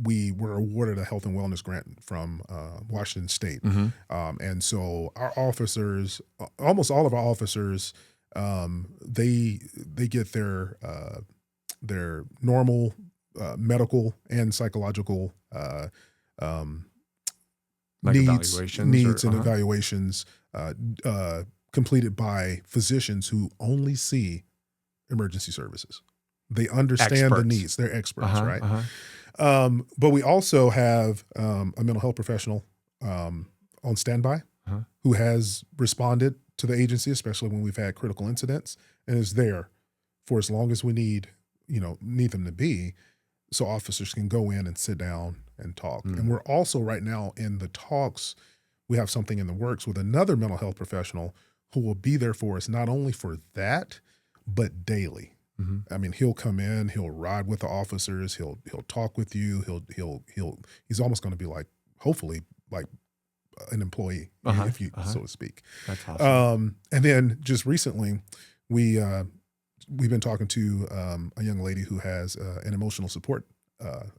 we were awarded a health and wellness grant from Washington State. And so our officers, almost all of our officers, they get their normal medical and psychological needs and evaluations completed by physicians who only see emergency services. They understand the needs. They're experts, right? But we also have a mental health professional on standby who has responded to the agency, especially when we've had critical incidents, and is there for as long as we need them to be, so officers can go in and sit down and talk. And we're also right now in the talks, we have something in the works with another mental health professional who will be there for us, not only for that, but daily. I mean, he'll come in, he'll ride with the officers, he'll talk with you, he's almost going to be like, hopefully, like an employee, if you so to speak. That's awesome. And then just recently, we've been talking to a young lady who has an emotional support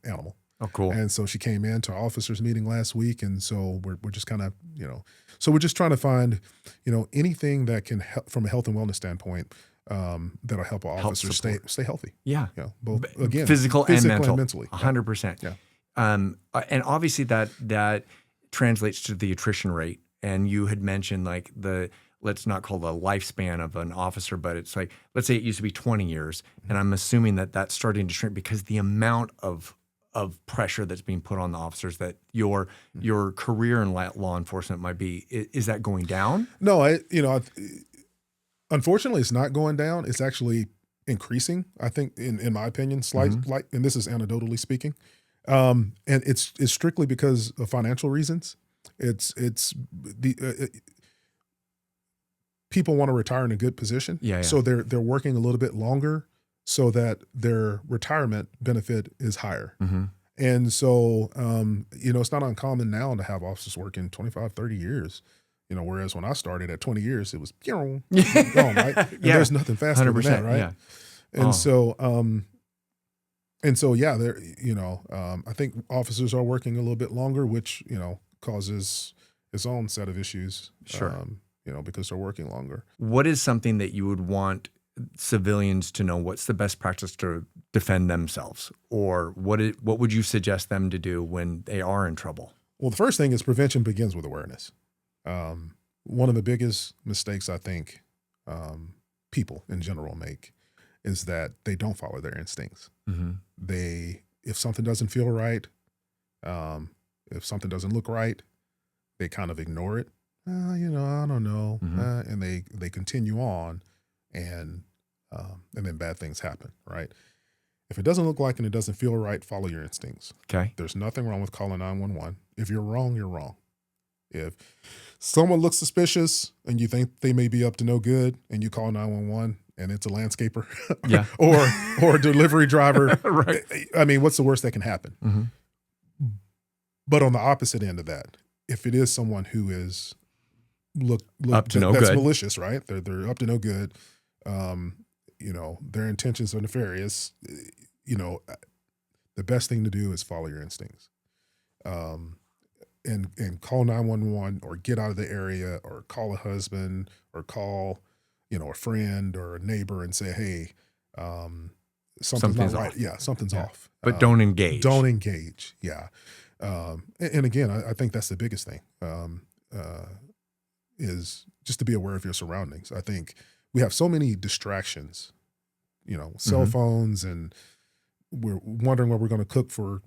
animal. Oh, cool. And so she came in to our officers meeting last week, and so we're just kind of so we're just trying to find anything that can help from a health and wellness standpoint. That'll help our officers stay healthy. Yeah. Both again, physical and mentally. 100%. Yeah. And obviously that translates to the attrition rate. And you had mentioned like let's not call the lifespan of an officer, but it's like, let's say it used to be 20 years. And I'm assuming that that's starting to shrink because the amount of pressure that's being put on the officers that your career in law enforcement might be. Is that going down? No, unfortunately, it's not going down. It's actually increasing, I think, in my opinion, and this is anecdotally speaking. And it's strictly because of financial reasons. It's people want to retire in a good position. Yeah. So they're working a little bit longer so that their retirement benefit is higher. And so, it's not uncommon now to have officers working 25, 30 years, whereas when I started at 20 years, it was gone, right? And there's nothing faster than that, right? Yeah. And so, there, I think officers are working a little bit longer, which, causes its own set of issues. Sure. Because they're working longer. What is something that you would want civilians to know? What's the best practice to defend themselves? Or what would you suggest them to do when they are in trouble? Well, the first thing is prevention begins with awareness. One of the biggest mistakes I think people in general make is that they don't follow their instincts. If something doesn't feel right, if something doesn't look right, they kind of ignore it. I don't know. And they continue on and then bad things happen, right? If it doesn't look like and it doesn't feel right, follow your instincts. Okay. There's nothing wrong with calling 911. If you're wrong, you're wrong. If someone looks suspicious and you think they may be up to no good and you call 911 and it's a landscaper or a delivery driver, right. I mean, what's the worst that can happen? But on the opposite end of that, if it is someone who is look up to no that's good, malicious, right? They're up to no good. Their intentions are nefarious. The best thing to do is follow your instincts, and call 911 or get out of the area or call a husband or call, a friend or a neighbor and say, hey, something's not right. Off. Yeah, something's off. But don't engage. Don't engage. Yeah. And again, I think that's the biggest thing. Is just to be aware of your surroundings. I think we have so many distractions, cell phones, and we're wondering what we're going to cook for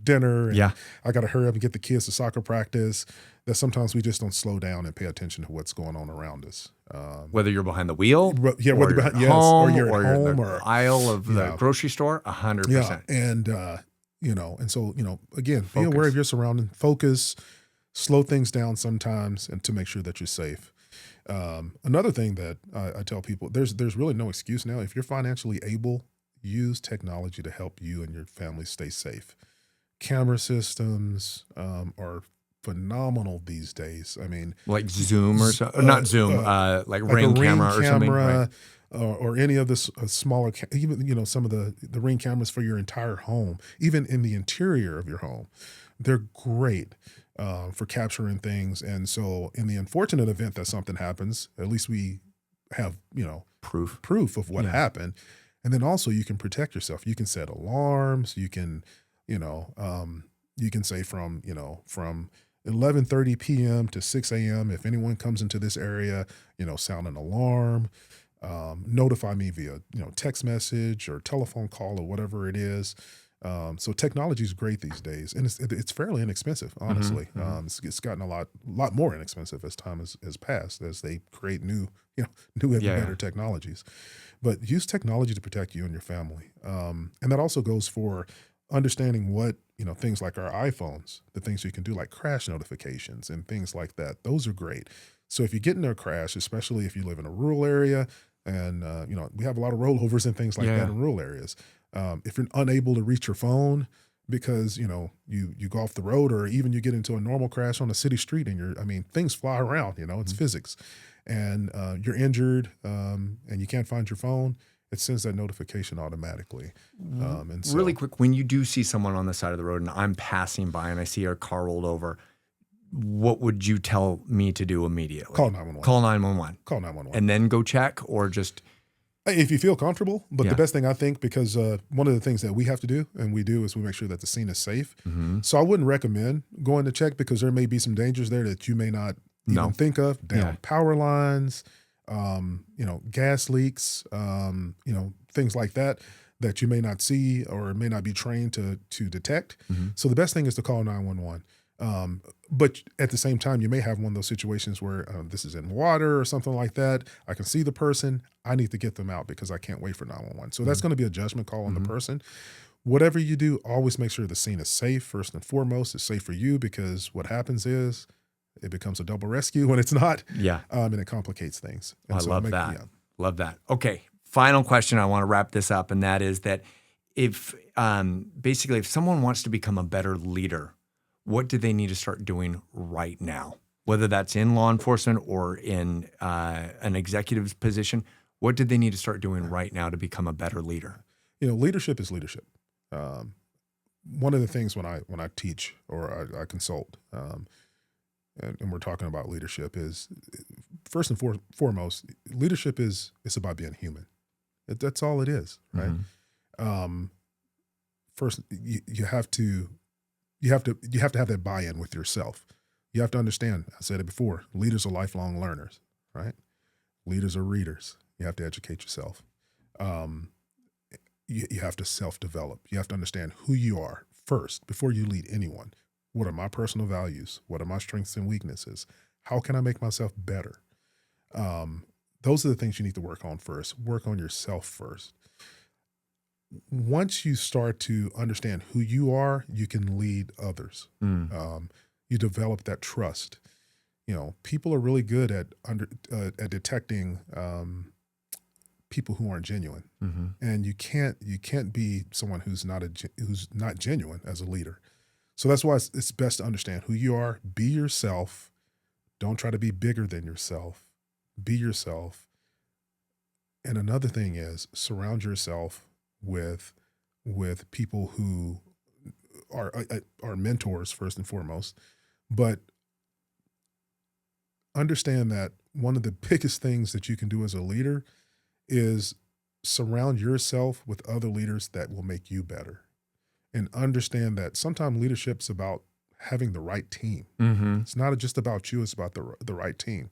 dinner. And I got to hurry up and get the kids to soccer practice. That sometimes we just don't slow down and pay attention to what's going on around us. Whether you're behind the wheel, or you're behind, home, or you're at home, the or aisle of the grocery store, 100%. Yeah, and so again, be aware of your surroundings. Focus. Slow things down sometimes, and to make sure that you're safe. Another thing that I tell people, there's really no excuse now. If you're financially able, use technology to help you and your family stay safe. Camera systems are phenomenal these days. I mean, like Zoom or so, not Zoom, like Ring camera or something, right? Or any of the smaller, even some of the Ring cameras for your entire home, even in the interior of your home, they're great. For capturing things. And so in the unfortunate event that something happens, at least we have, proof of what happened. And then also you can protect yourself. You can set alarms. You can, you can say from 11:30 p.m. to 6 a.m. if anyone comes into this area, sound an alarm, notify me via, text message or telephone call or whatever it is. So technology is great these days, and it's fairly inexpensive, honestly. It's gotten a lot more inexpensive as time has passed, as they create new and better technologies. But use technology to protect you and your family, and that also goes for understanding what things like our iPhones, the things you can do like crash notifications and things like that. Those are great. So if you get into a crash, especially if you live in a rural area, and we have a lot of rollovers and things like that in rural areas. If you're unable to reach your phone because, you go off the road, or even you get into a normal crash on a city street and things fly around, it's physics, and you're injured and you can't find your phone, it sends that notification automatically. And so, really quick, when you do see someone on the side of the road and I'm passing by and I see a car rolled over, what would you tell me to do immediately? Call 911. Call 911. Call 911. And then go check, or just... If you feel comfortable, but Yeah. the best thing I think, because one of the things that we have to do, and we do, is we make sure that the scene is safe. So I wouldn't recommend going to check because there may be some dangers there that you may not even think of. Down power lines, gas leaks, things like that you may not see or may not be trained to detect. So the best thing is to call 911. But at the same time, you may have one of those situations where this is in water or something like that. I can see the person. I need to get them out because I can't wait for 911. So that's going to be a judgment call on the person. Whatever you do, always make sure the scene is safe. First and foremost, it's safe for you, because what happens is it becomes a double rescue when it's not. Yeah. And it complicates things. And I so love that. Love that. Okay. Final question. I want to wrap this up. And that is that if basically if someone wants to become a better leader, what do they need to start doing right now? Whether that's in law enforcement or in an executive's position, what do they need to start doing right now to become a better leader? Leadership is leadership. One of the things when I teach or I consult, and we're talking about leadership, is first and foremost, leadership is about being human. That's all it is, right? First, you have to have that buy-in with yourself. You have to understand, I said it before, leaders are lifelong learners, right? Leaders are readers. You have to educate yourself. You have to self-develop. You have to understand who you are first before you lead anyone. What are my personal values? What are my strengths and weaknesses? How can I make myself better? Those are the things you need to work on first. Work on yourself first. Once you start to understand who you are, you can lead others. You develop that trust. People are really good at detecting people who aren't genuine, and you can't be someone who's not genuine as a leader. So that's why it's best to understand who you are. Be yourself. Don't try to be bigger than yourself. Be yourself. And another thing is surround yourself with people who are mentors first and foremost, but understand that one of the biggest things that you can do as a leader is surround yourself with other leaders that will make you better, and understand that sometimes leadership's about having the right team. It's not just about you; it's about the right team.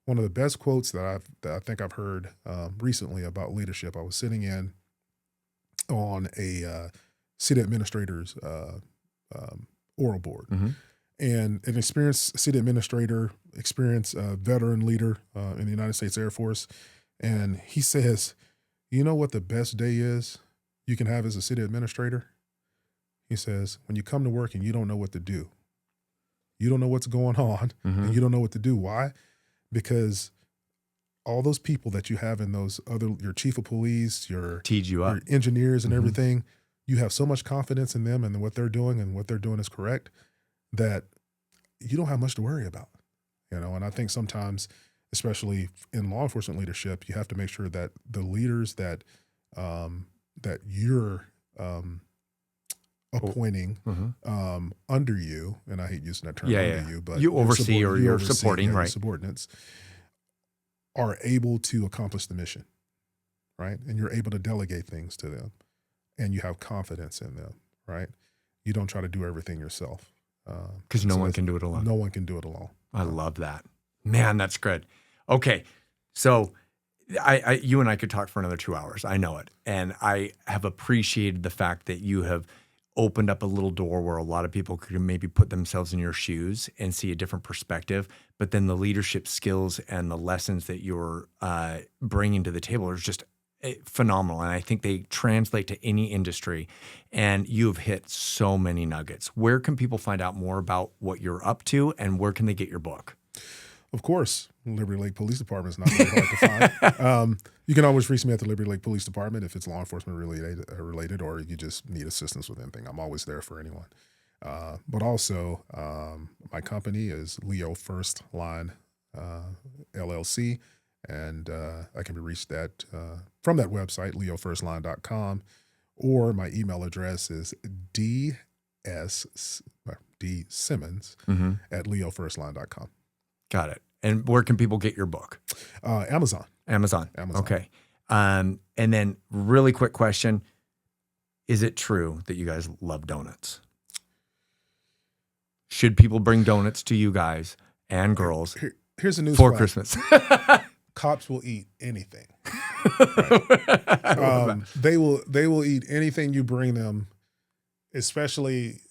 One of the best quotes that I think I've heard recently about leadership. I was sitting in on a city administrator's oral board, and an experienced city administrator, experienced veteran leader in the United States Air Force, and he says, "You know what the best day is you can have as a city administrator?" He says, "When you come to work and you don't know what to do, you don't know what's going on, and you don't know what to do. Why? Because all those people that you have in your chief of police, your engineers and everything, you have so much confidence in them and what they're doing, and what they're doing is correct, that you don't have much to worry about." And I think sometimes, especially in law enforcement leadership, you have to make sure that the leaders that you're appointing under you, and I hate using that term, under you, but you oversee or you're supporting, right? Subordinates are able to accomplish the mission, right? And you're able to delegate things to them, and you have confidence in them, right? You don't try to do everything yourself. Because no one can do it alone. No one can do it alone. I love that. Man, that's good. Okay, so you and I could talk for another 2 hours. I know it. And I have appreciated the fact that you have opened up a little door where a lot of people could maybe put themselves in your shoes and see a different perspective. But then the leadership skills and the lessons that you're bringing to the table are just phenomenal. And I think they translate to any industry. And you've hit so many nuggets. Where can people find out more about what you're up to, and where can they get your book? Of course, Liberty Lake Police Department is not very hard to find. You can always reach me at the Liberty Lake Police Department if it's law enforcement related, or if you just need assistance with anything. I'm always there for anyone. But also, my company is Leo First Line LLC, and I can be reached from that website, leofirstline.com, or my email address is dssimmons at leofirstline.com. Got it. And where can people get your book? Amazon. Amazon. Okay. And then really quick question. Is it true that you guys love donuts? Should people bring donuts to you guys and girls Here's a news for flash. Christmas? Cops will eat anything. They will eat anything you bring them, especially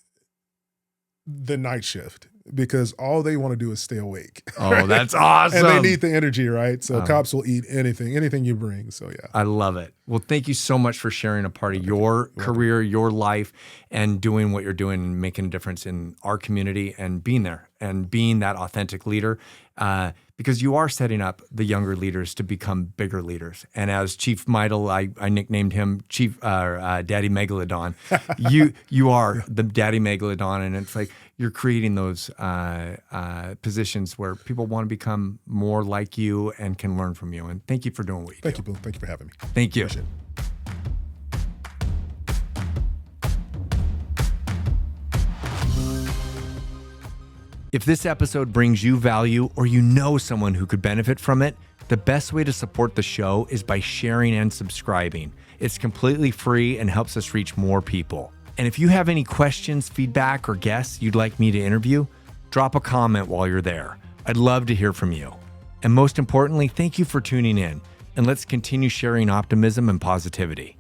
the night shift, because all they want to do is stay awake. Oh, that's awesome. And they need the energy, right? So cops will eat anything you bring. So yeah. I love it. Well, thank you so much for sharing a part of your career, your life, and doing what you're doing and making a difference in our community and being there and being that authentic leader. Because you are setting up the younger leaders to become bigger leaders. And as Chief Meidel, I nicknamed him Chief Daddy Megalodon. You are the Daddy Megalodon, and it's like you're creating those positions where people want to become more like you and can learn from you. And thank you for doing what you do. Thank you, Bill. Thank you for having me. Thank you. Appreciate it. If this episode brings you value or you know someone who could benefit from it, the best way to support the show is by sharing and subscribing. It's completely free and helps us reach more people. And if you have any questions, feedback, or guests you'd like me to interview, drop a comment while you're there. I'd love to hear from you. And most importantly, thank you for tuning in. And let's continue sharing optimism and positivity.